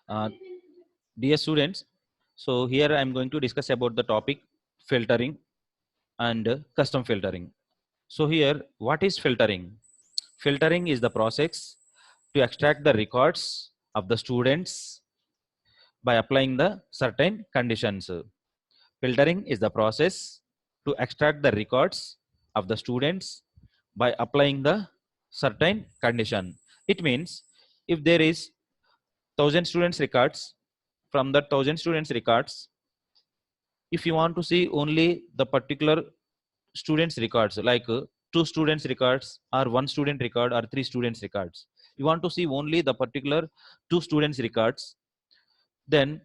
Uh, Dear students, so here I am going to discuss about the topic filtering and custom filtering. So here, what is filtering? Filtering is the process to extract the records of the students by applying the certain conditions. Filtering is the process to extract the records of the students by applying the certain condition. It means if there is 1000 students records, from the 1000 students records, if you want to see only the particular students records, like two students records or one student record or three students records, you want to see only the particular two students records, then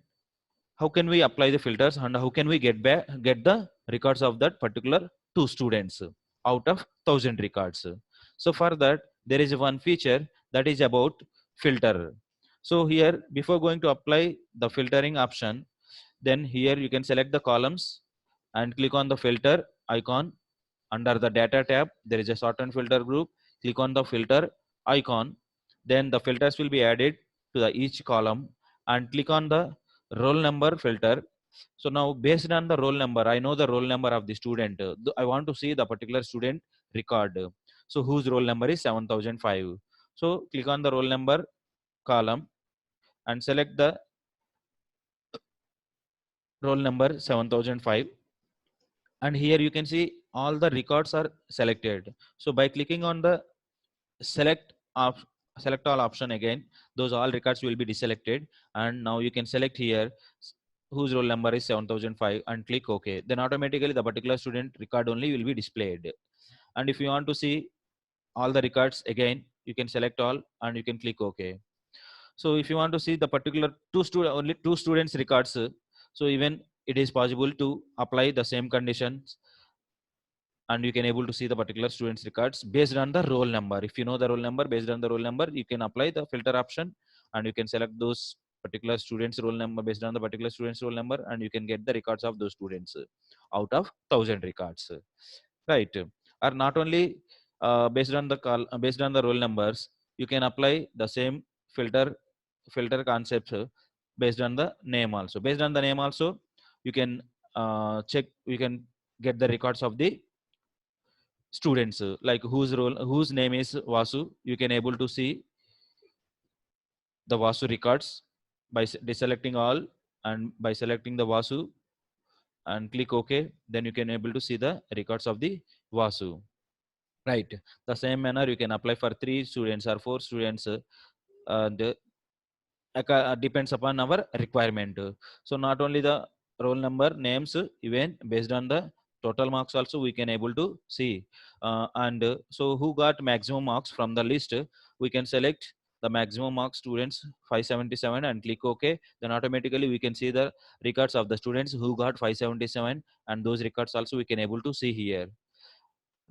how can we apply the filters and how can we get the records of that particular two students out of 1000 records? So for that, there is one feature that is about filter. So here, before going to apply the filtering option, then here you can select the columns and click on the filter icon. Under the data tab, there is a sort and filter group. Click on the filter icon. Then the filters will be added to the each column, and click on the roll number filter. So now based on the roll number, I know the roll number of the student. I want to see the particular student record. So whose roll number is 7005. So click on the roll number column and select the roll number 7005, and here you can see all the records are selected. So by clicking on the select of select all option again, those all records will be deselected, and now you can select here whose roll number is 7005 and click OK. Then automatically the particular student record only will be displayed. And if you want to see all the records again, you can select all and you can click OK. So if you want to see the particular only two students records, so even it is possible to apply the same conditions, and you can able to see the particular students records based on the roll number. If you know the roll number, based on the roll number, you can apply the filter option, and you can select those particular students roll number based on the particular students roll number, and you can get the records of those students out of 1000 records, right? Or not only based on the roll numbers, you can apply the same filter concepts based on the name also. Based on the name also, you can check, you can get the records of the students, like whose name is Vasu. You can able to see the Vasu records by deselecting all, and by selecting the Vasu and click OK, then you can able to see the records of the Vasu, right? The same manner you can apply for three students or four students, and depends upon our requirement. So not only the roll number names, even based on the total marks also we can able to see, and so who got maximum marks from the list, we can select the maximum marks students 577 and click OK. Then automatically we can see the records of the students who got 577, and those records also we can able to see here,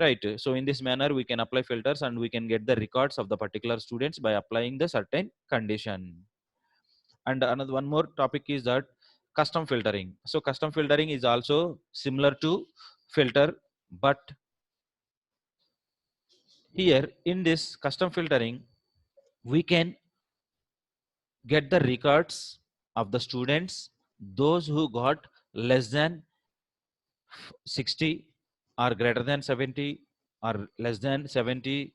right? So in this manner we can apply filters and we can get the records of the particular students by applying the certain condition. And another one more topic is that custom filtering. So custom filtering is also similar to filter, but here in this custom filtering, we can get the records of the students, those who got less than 60 or greater than 70 or less than 70,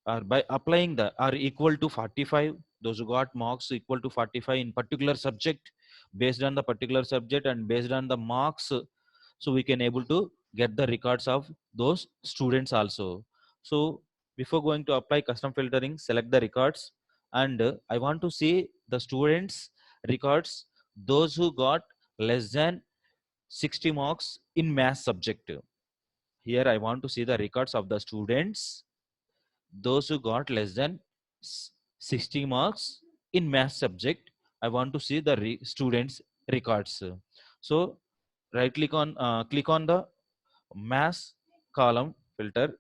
or by applying the or equal to 45, those who got marks equal to 45 in particular subject, based on the particular subject and based on the marks, so we can able to get the records of those students also. So before going to apply custom filtering, select the records, and I want to see the students records, those who got less than 60 marks in math subject. Here I want to see the records of the students, those who got less than 60 marks in math subject. I want to see the students records. So click on the math column filter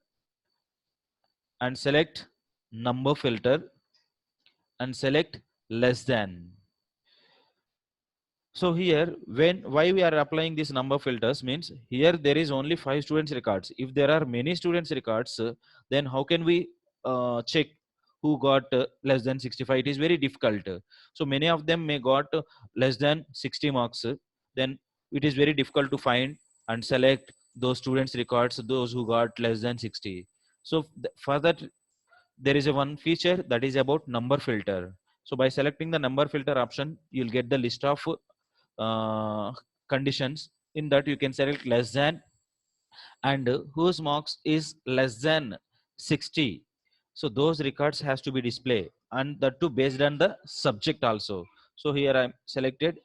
and select number filter and select less than. So here, why we are applying this number filters means, here there is only 5 students records. If there are many students records, then how can we check who got less than 65. It is very difficult. So many of them may got less than 60 marks. Then it is very difficult to find and select those students records, those who got less than 60. So for that, there is a one feature that is about number filter. So by selecting the number filter option, you'll get the list of uh, conditions. In that you can select less than, and whose marks is less than 60. So those records has to be displayed, and that too based on the subject also. So here I selected,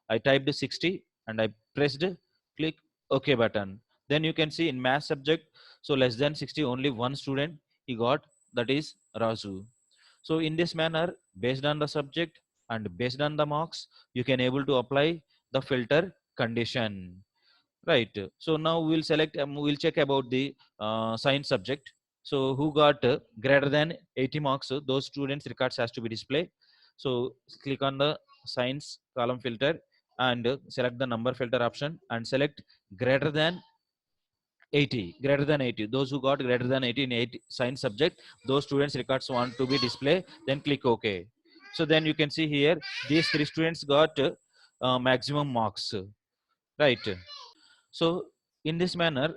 I typed 60 and I pressed click OK button. Then you can see in math subject, so less than 60, only one student he got, that is Razu. So in this manner, based on the subject and based on the marks, you can able to apply the filter condition. Right. So now we'll select, we'll check about the science subject. So who got greater than 80 marks, those students records has to be displayed. So click on the science column filter and select the number filter option and select greater than 80, greater than 80. Those who got greater than 80 in 80 science subject, those students records want to be displayed, then click OK. So then you can see here, these three students got maximum marks. Right. So in this manner,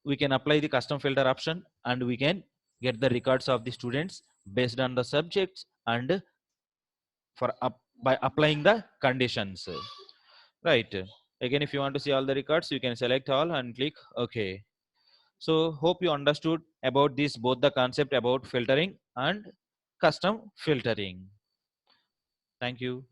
we can apply the custom filter option and we can get the records of the students based on the subjects and by applying the conditions. Right. Again, if you want to see all the records, you can select all and click OK. So hope you understood about this, both the concept about filtering and custom filtering. Thank you.